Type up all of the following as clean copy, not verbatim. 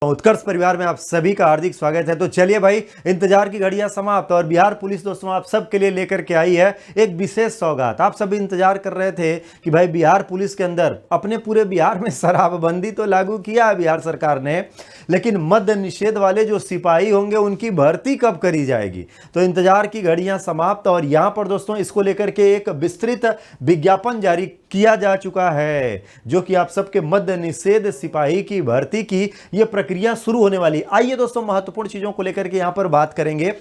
उत्कर्ष परिवार में आप सभी का हार्दिक स्वागत है। तो चलिए भाई, इंतजार की घड़ियां समाप्त और बिहार पुलिस दोस्तों आप सबके लिए लेकर के आई है एक विशेष सौगात। आप सभी इंतजार कर रहे थे कि भाई बिहार पुलिस के अंदर अपने पूरे बिहार में शराबबंदी तो लागू किया है बिहार सरकार ने, लेकिन मद्य निषेध वाले जो सिपाही होंगे उनकी भर्ती कब करी जाएगी। तो इंतजार की घड़ियां समाप्त और यहां पर दोस्तों इसको लेकर के एक विस्तृत विज्ञापन जारी किया जा चुका है, जो कि आप सबके मद्य निषेध सिपाही की भर्ती की ये प्रक्रिया शुरू होने वाली। आइए दोस्तों महत्वपूर्ण चीजों को लेकर के यहां पर बात करेंगे।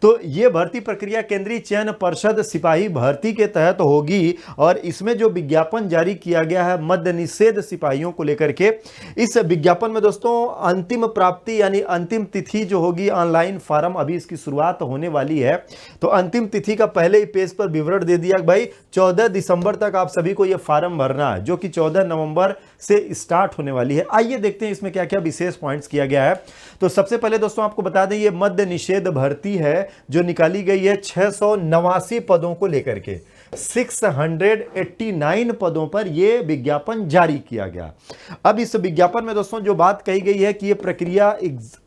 तो ये भर्ती प्रक्रिया केंद्रीय चयन पर्षद सिपाही भर्ती के तहत होगी और इसमें जो विज्ञापन जारी किया गया है मद्य निषेध सिपाहियों को लेकर के, इस विज्ञापन में दोस्तों अंतिम प्राप्ति यानी अंतिम तिथि जो होगी, ऑनलाइन फॉर्म अभी इसकी शुरुआत होने वाली है। तो अंतिम तिथि का पहले ही पेज पर विवरण दे दिया भाई 14 दिसंबर तक आप सभी को यह फॉर्म भरना है, जो कि 14 नवंबर से स्टार्ट होने वाली है। आइए देखते हैं इसमें क्या क्या विशेष पॉइंट्स किया गया है। तो सबसे पहले दोस्तों आपको बता दें ये मद्य निषेध भर्ती है जो निकाली गई है 689 पदों को लेकर के, 689 पदों पर यह विज्ञापन जारी किया गया। अब इस विज्ञापन में दोस्तों जो बात कही गई है कि यह प्रक्रिया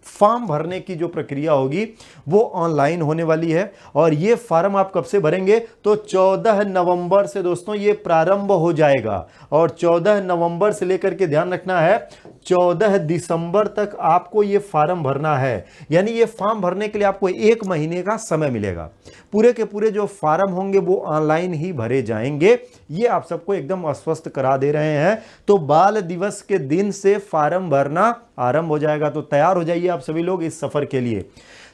फॉर्म भरने की जो प्रक्रिया होगी वो ऑनलाइन होने वाली है और ये फॉर्म आप कब से भरेंगे तो 14 नवंबर से दोस्तों ये प्रारंभ हो जाएगा और 14 नवंबर से लेकर के ध्यान रखना है 14 दिसंबर तक आपको ये फॉर्म भरना है। यानी ये फॉर्म भरने के लिए आपको 1 महीने का समय मिलेगा। पूरे के पूरे जो फॉर्म होंगे वो ऑनलाइन ही भरे जाएंगे, ये आप सबको एकदम आश्वस्त करा दे रहे हैं। तो बाल दिवस के दिन से फॉर्म भरना आरंभ हो जाएगा। तो तैयार हो जाइए आप सभी लोग इस सफर के लिए।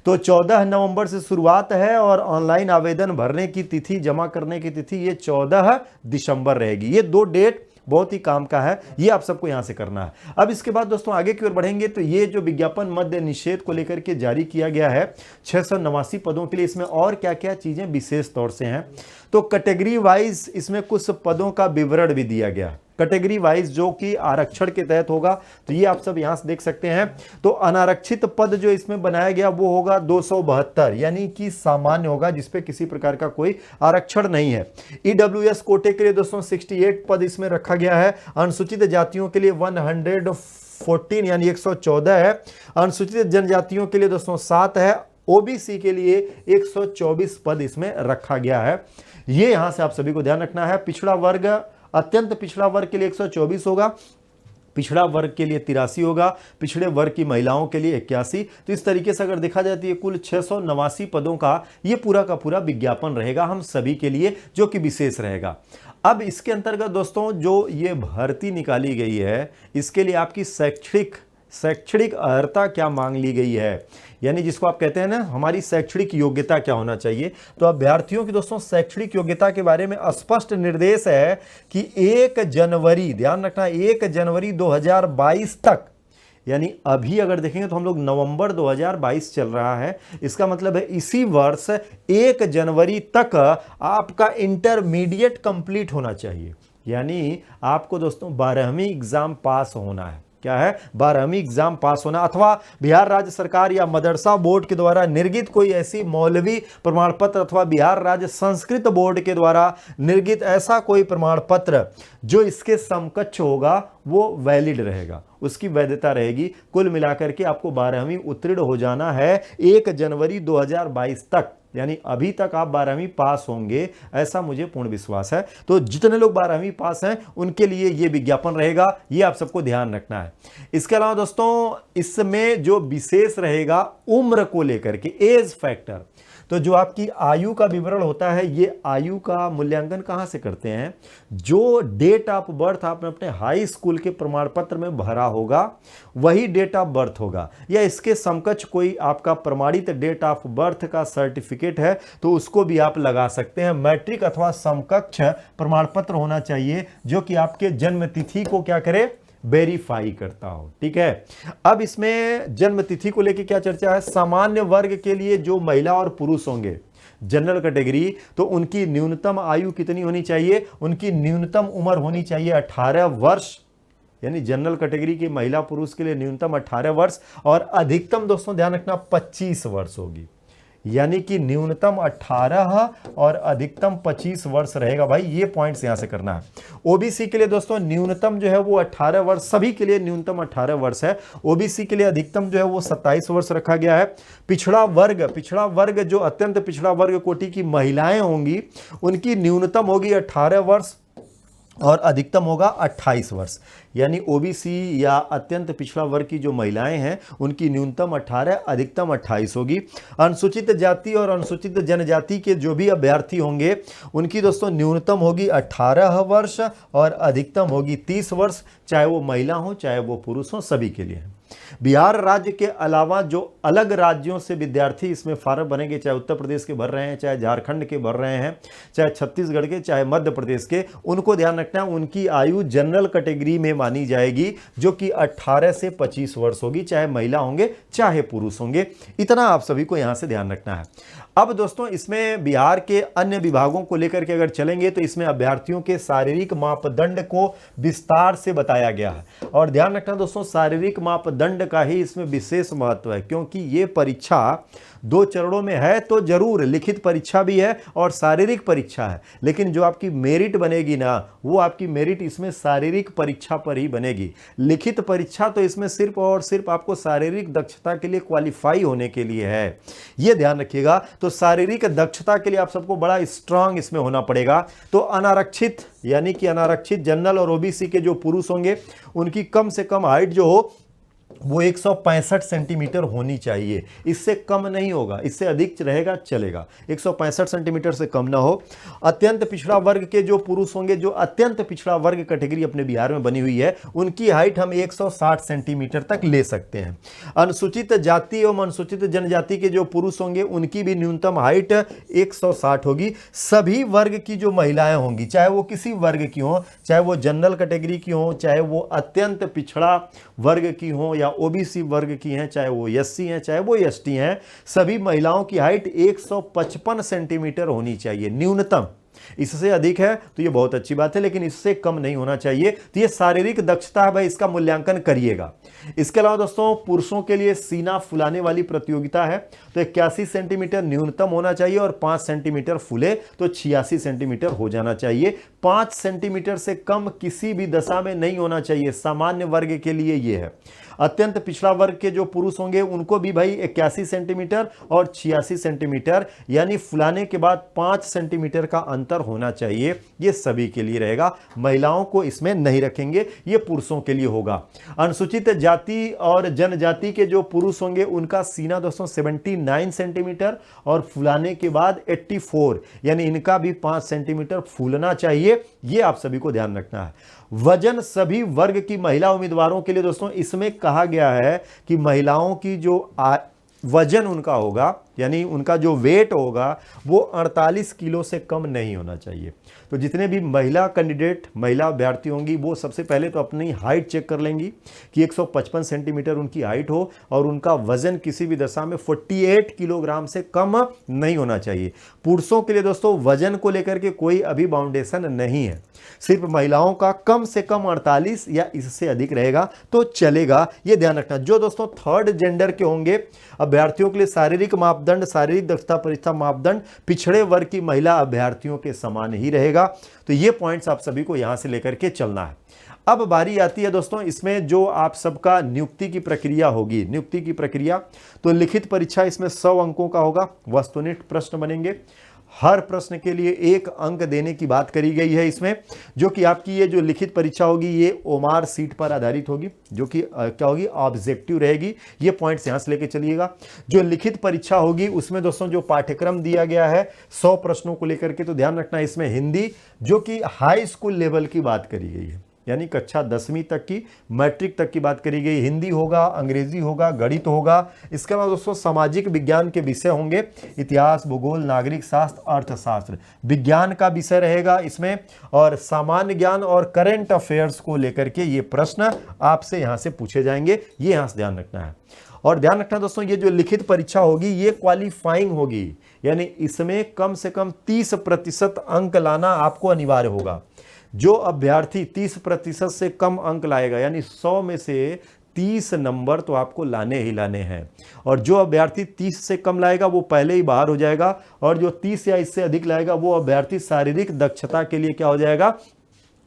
तो 14 नवंबर से शुरुआत है और ऑनलाइन आवेदन भरने की तिथि, जमा करने की तिथि ये 14 दिसंबर रहेगी। ये 2 डेट बहुत ही काम का है, ये आप सबको यहां से करना है। अब इसके बाद दोस्तों आगे की ओर बढ़ेंगे तो ये जो विज्ञापन मद्य निषेध को लेकर के जारी किया गया है 689 पदों के लिए, इसमें और क्या क्या चीजें विशेष तौर से हैं। तो कैटेगरी वाइज इसमें कुछ पदों का विवरण भी दिया गया, कैटेगरी वाइज जो कि आरक्षण के तहत होगा। तो ये आप सब यहां से देख सकते हैं। तो अनारक्षित पद जो इसमें बनाया गया वो होगा 272, यानी कि सामान्य होगा जिसपे किसी प्रकार का कोई आरक्षण नहीं है। ईडब्ल्यूएस कोटे के लिए दोस्तों 68 पद इसमें रखा गया है। अनुसूचित जातियों के लिए 114 यानी 114 है। अनुसूचित जनजातियों के लिए दोस्तों 7 है। ओबीसी के लिए 124 पद इसमें रखा गया है। ये यहां से आप सभी को ध्यान रखना है। पिछड़ा वर्ग, अत्यंत पिछड़ा वर्ग के लिए 124 होगा, पिछड़ा वर्ग के लिए 83 होगा, पिछड़े वर्ग की महिलाओं के लिए 81। तो इस तरीके से अगर देखा जाए तो ये कुल 689 पदों का ये पूरा का पूरा विज्ञापन रहेगा हम सभी के लिए, जो कि विशेष रहेगा। अब इसके अंतर्गत दोस्तों जो ये भर्ती निकाली गई है इसके लिए आपकी शैक्षणिक अर्हता क्या मांग ली गई है, यानी जिसको आप कहते हैं ना हमारी शैक्षणिक योग्यता क्या होना चाहिए। तो अभ्यर्थियों की दोस्तों शैक्षणिक योग्यता के बारे में स्पष्ट निर्देश है कि 1 जनवरी, ध्यान रखना 1 जनवरी 2022 तक, यानी अभी अगर देखेंगे तो हम लोग नवंबर 2022 चल रहा है, इसका मतलब है इसी वर्ष 1 जनवरी तक आपका इंटरमीडिएट कंप्लीट होना चाहिए। यानी आपको दोस्तों 12वीं एग्जाम पास होना है। क्या है? 12वीं एग्जाम पास होना, अथवा बिहार राज्य सरकार या मदरसा बोर्ड के द्वारा निर्गत कोई ऐसी मौलवी प्रमाण पत्र अथवा बिहार राज्य संस्कृत बोर्ड के द्वारा निर्गत ऐसा कोई प्रमाण पत्र जो इसके समकक्ष होगा वो वैलिड रहेगा, उसकी वैधता रहेगी। कुल मिलाकर के आपको 12वीं उत्तीर्ण हो जाना है 1 जनवरी 2022 तक, यानी अभी तक आप 12वीं पास होंगे, ऐसा मुझे पूर्ण विश्वास है। तो जितने लोग 12वीं पास हैं उनके लिए ये विज्ञापन रहेगा, ये आप सबको ध्यान रखना है। इसके अलावा दोस्तों इसमें जो विशेष रहेगा उम्र को लेकर के, एज फैक्टर, तो जो आपकी आयु का विवरण होता है ये आयु का मूल्यांकन कहां से करते हैं, जो डेट ऑफ बर्थ आपने अपने हाई स्कूल के प्रमाण पत्र में भरा होगा वही डेट ऑफ बर्थ होगा, या इसके समकक्ष कोई आपका प्रमाणित डेट ऑफ बर्थ का सर्टिफिकेट है तो उसको भी आप लगा सकते हैं। मैट्रिक अथवा समकक्ष प्रमाण पत्र होना चाहिए जो कि आपके जन्म तिथि को क्या करे, वेरीफाई करता हो। ठीक है। अब इसमें जन्म तिथि को लेकर क्या चर्चा है, सामान्य वर्ग के लिए जो महिला और पुरुष होंगे जनरल कैटेगरी, तो उनकी न्यूनतम आयु कितनी होनी चाहिए, उनकी न्यूनतम उम्र होनी चाहिए 18 वर्ष, यानी जनरल कैटेगरी की महिला पुरुष के लिए न्यूनतम 18 वर्ष और अधिकतम दोस्तों ध्यान रखना 25 वर्ष होगी। यानी कि न्यूनतम 18 और अधिकतम 25 वर्ष रहेगा। भाई ये पॉइंट्स यहां से करना है। ओबीसी के लिए दोस्तों न्यूनतम जो है वो 18 वर्ष, सभी के लिए न्यूनतम 18 वर्ष है। ओबीसी के लिए अधिकतम जो है वो 27 वर्ष रखा गया है। पिछड़ा वर्ग जो अत्यंत पिछड़ा वर्ग कोटि की महिलाएं होंगी उनकी न्यूनतम होगी 18 वर्ष और अधिकतम होगा 28 वर्ष। यानी ओबीसी या अत्यंत पिछड़ा वर्ग की जो महिलाएं हैं उनकी न्यूनतम 18, अधिकतम 28 होगी। अनुसूचित जाति और अनुसूचित जनजाति के जो भी अभ्यर्थी होंगे उनकी दोस्तों न्यूनतम होगी 18 वर्ष और अधिकतम होगी 30 वर्ष, चाहे वो महिला हो चाहे वो पुरुष हो, सभी के लिए। बिहार राज्य के अलावा जो अलग राज्यों से विद्यार्थी इसमें फॉर्म भरेंगे, चाहे उत्तर प्रदेश के भर रहे हैं, चाहे झारखंड के भर रहे हैं, चाहे छत्तीसगढ़ के, चाहे मध्य प्रदेश के, उनको ध्यान रखना है उनकी आयु जनरल कैटेगरी में मानी जाएगी जो कि 18 से 25 वर्ष होगी, चाहे महिला होंगे चाहे पुरुष होंगे। इतना आप सभी को यहां से ध्यान रखना है। अब दोस्तों इसमें बिहार के अन्य विभागों को लेकर के अगर चलेंगे तो इसमें अभ्यर्थियों के शारीरिक मापदंड को विस्तार से बताया गया है। और ध्यान रखना दोस्तों, शारीरिक मापदंड का ही इसमें विशेष महत्व है, क्योंकि ये परीक्षा 2 चरणों में है तो जरूर लिखित परीक्षा भी है और शारीरिक परीक्षा है, लेकिन जो आपकी मेरिट बनेगी ना वो आपकी मेरिट इसमें शारीरिक परीक्षा पर ही बनेगी। लिखित परीक्षा तो इसमें सिर्फ और सिर्फ आपको शारीरिक दक्षता के लिए क्वालिफाई होने के लिए है, ये ध्यान रखिएगा। तो शारीरिक दक्षता के लिए आप सबको बड़ा स्ट्रांग इसमें होना पड़ेगा। तो अनारक्षित यानी कि अनारक्षित जनरल और ओबीसी के जो पुरुष होंगे उनकी कम से कम हाइट जो हो वो 165 सेंटीमीटर होनी चाहिए, इससे कम नहीं होगा, इससे अधिक रहेगा चलेगा, 165 सेंटीमीटर से कम ना हो। अत्यंत पिछड़ा वर्ग के जो पुरुष होंगे, जो अत्यंत पिछड़ा वर्ग कैटेगरी अपने बिहार में बनी हुई है, उनकी हाइट हम 160 सेंटीमीटर तक ले सकते हैं। अनुसूचित जाति एवं अनुसूचित जनजाति के जो पुरुष होंगे उनकी भी न्यूनतम हाइट 160 होगी। सभी वर्ग की जो महिलाएं होंगी, चाहे वो किसी वर्ग की हो, चाहे वो जनरल कैटेगरी की हो, चाहे वो अत्यंत पिछड़ा वर्ग की हो या ओबीसी वर्ग की हैं, चाहे वो एससी हैं चाहे वो एसटी हैं, सभी महिलाओं की हाइट 155 सेंटीमीटर होनी चाहिए न्यूनतम। इससे अधिक है तो ये बहुत अच्छी बात है, लेकिन इससे कम नहीं होना चाहिए। तो ये शारीरिक दक्षता है भाई, इसका मूल्यांकन करिएगा। इसके अलावा दोस्तों पुरुषों के लिए सीना फुलाने वाली प्रतियोगिता है, तो 81 सेंटीमीटर न्यूनतम होना चाहिए और 5 सेंटीमीटर फूले तो 86 सेंटीमीटर हो जाना चाहिए। 5 सेंटीमीटर से कम किसी भी दशा में नहीं होना चाहिए, सामान्य वर्ग के लिए ये है। अत्यंत पिछड़ा वर्ग के जो पुरुष होंगे उनको भी भाई 81 सेंटीमीटर और 86 सेंटीमीटर यानी फुलाने के बाद 5 सेंटीमीटर का अंतर होना चाहिए, ये सभी के लिए रहेगा। महिलाओं को इसमें नहीं रखेंगे, ये पुरुषों के लिए होगा। अनुसूचित जाति और जनजाति के जो पुरुष होंगे उनका सीना दोस्तों 79 सेंटीमीटर और फुलाने के बाद 84 यानी इनका भी 5 सेंटीमीटर फूलना चाहिए, ये आप सभी को ध्यान रखना है। वजन सभी वर्ग की महिला उम्मीदवारों के लिए दोस्तों इसमें कहा गया है कि महिलाओं की जो वजन उनका होगा यानी उनका जो वेट होगा वो 48 किलो से कम नहीं होना चाहिए। तो जितने भी महिला कैंडिडेट, महिला अभ्यर्थी होंगी वो सबसे पहले तो अपनी हाइट चेक कर लेंगी कि 155 सेंटीमीटर उनकी हाइट हो और उनका वजन किसी भी दशा में 48 किलोग्राम से कम नहीं होना चाहिए। पुरुषों के लिए दोस्तों वजन को लेकर के कोई अभी बाउंडेशन नहीं है, सिर्फ महिलाओं का कम से कम 48 या इससे अधिक रहेगा तो चलेगा, ये ध्यान रखना। जो दोस्तों थर्ड जेंडर के होंगे अभ्यर्थियों के लिए शारीरिक मापदंड, शारीरिक दक्षता परीक्षा मापदंड पिछड़े वर्ग की महिला अभ्यर्थियों के समान ही रहेगा। तो ये पॉइंट्स आप सभी को यहां से लेकर के चलना है। अब बारी आती है दोस्तों इसमें जो आप सबका नियुक्ति की प्रक्रिया होगी, नियुक्ति की प्रक्रिया। तो लिखित परीक्षा इसमें 100 अंकों का होगा, वस्तुनिष्ठ प्रश्न बनेंगे, हर प्रश्न के लिए 1 अंक देने की बात करी गई है इसमें, जो कि आपकी ये जो लिखित परीक्षा होगी ये ओमार सीट पर आधारित होगी, जो कि क्या होगी ऑब्जेक्टिव रहेगी। ये पॉइंट्स यहां से लेके चलिएगा। जो लिखित परीक्षा होगी उसमें दोस्तों जो पाठ्यक्रम दिया गया है 100 प्रश्नों को लेकर के, तो ध्यान रखना इसमें हिंदी जो कि हाई स्कूल लेवल की बात करी गई है, यानी कक्षा 10वीं तक की, मैट्रिक तक की बात करी गई। हिंदी होगा, अंग्रेजी होगा, गणित होगा। इसके अलावा दोस्तों सामाजिक विज्ञान के विषय होंगे, इतिहास, भूगोल, नागरिक शास्त्र, अर्थशास्त्र, विज्ञान का विषय रहेगा इसमें, और सामान्य ज्ञान और करंट अफेयर्स को लेकर के ये प्रश्न आपसे यहां से पूछे जाएंगे, ये यहां से ध्यान रखना है। और ध्यान रखना दोस्तों ये जो लिखित परीक्षा होगी ये क्वालिफाइंग होगी, यानी इसमें कम से कम 30% अंक लाना आपको अनिवार्य होगा। जो अभ्यर्थी 30% से कम अंक लाएगा, यानी 100 में से 30 नंबर तो आपको लाने ही लाने हैं। और जो अभ्यर्थी 30 से कम लाएगा वो पहले ही बाहर हो जाएगा, और जो 30 या इससे अधिक लाएगा वो अभ्यर्थी शारीरिक दक्षता के लिए क्या हो जाएगा,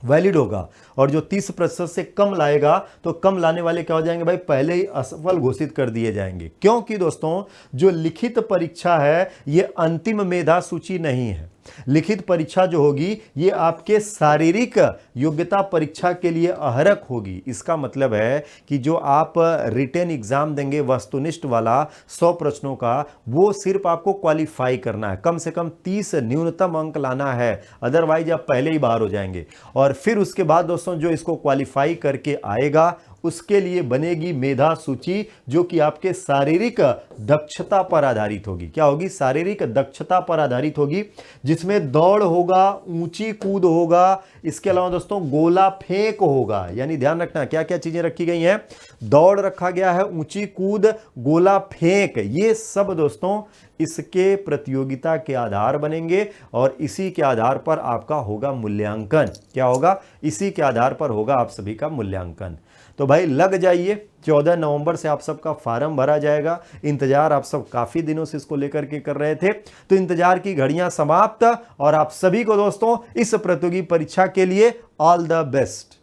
वैलिड होगा। और जो 30% से कम लाएगा तो कम लाने वाले क्या हो जाएंगे भाई, पहले ही असफल घोषित कर दिए जाएंगे। क्योंकि दोस्तों जो लिखित परीक्षा है ये अंतिम मेधा सूची नहीं है। लिखित परीक्षा जो होगी ये आपके शारीरिक योग्यता परीक्षा के लिए अहरक होगी। इसका मतलब है कि जो आप रिटेन एग्जाम देंगे वस्तुनिष्ठ वाला 100 प्रश्नों का, वो सिर्फ आपको क्वालिफाई करना है, कम से कम 30 न्यूनतम अंक लाना है, अदरवाइज आप पहले ही बाहर हो जाएंगे। और फिर उसके बाद दोस्तों जो इसको क्वालिफाई करके आएगा उसके लिए बनेगी मेधा सूची, जो कि आपके शारीरिक दक्षता पर आधारित होगी। क्या होगी, शारीरिक दक्षता पर आधारित होगी, जिसमें दौड़ होगा, ऊंची कूद होगा, इसके अलावा दोस्तों गोला फेंक होगा। यानी ध्यान रखना क्या क्या चीजें रखी गई हैं, दौड़ रखा गया है, ऊंची कूद, गोला फेंक, ये सब दोस्तों इसके प्रतियोगिता के आधार बनेंगे और इसी के आधार पर आपका होगा मूल्यांकन। क्या होगा, इसी के आधार पर होगा आप सभी का मूल्यांकन। तो भाई लग जाइए, 14 नवंबर से आप सबका फार्म भरा जाएगा। इंतजार आप सब काफी दिनों से इसको लेकर के कर रहे थे, तो इंतजार की घड़ियां समाप्त, और आप सभी को दोस्तों इस प्रतियोगी परीक्षा के लिए ऑल द बेस्ट।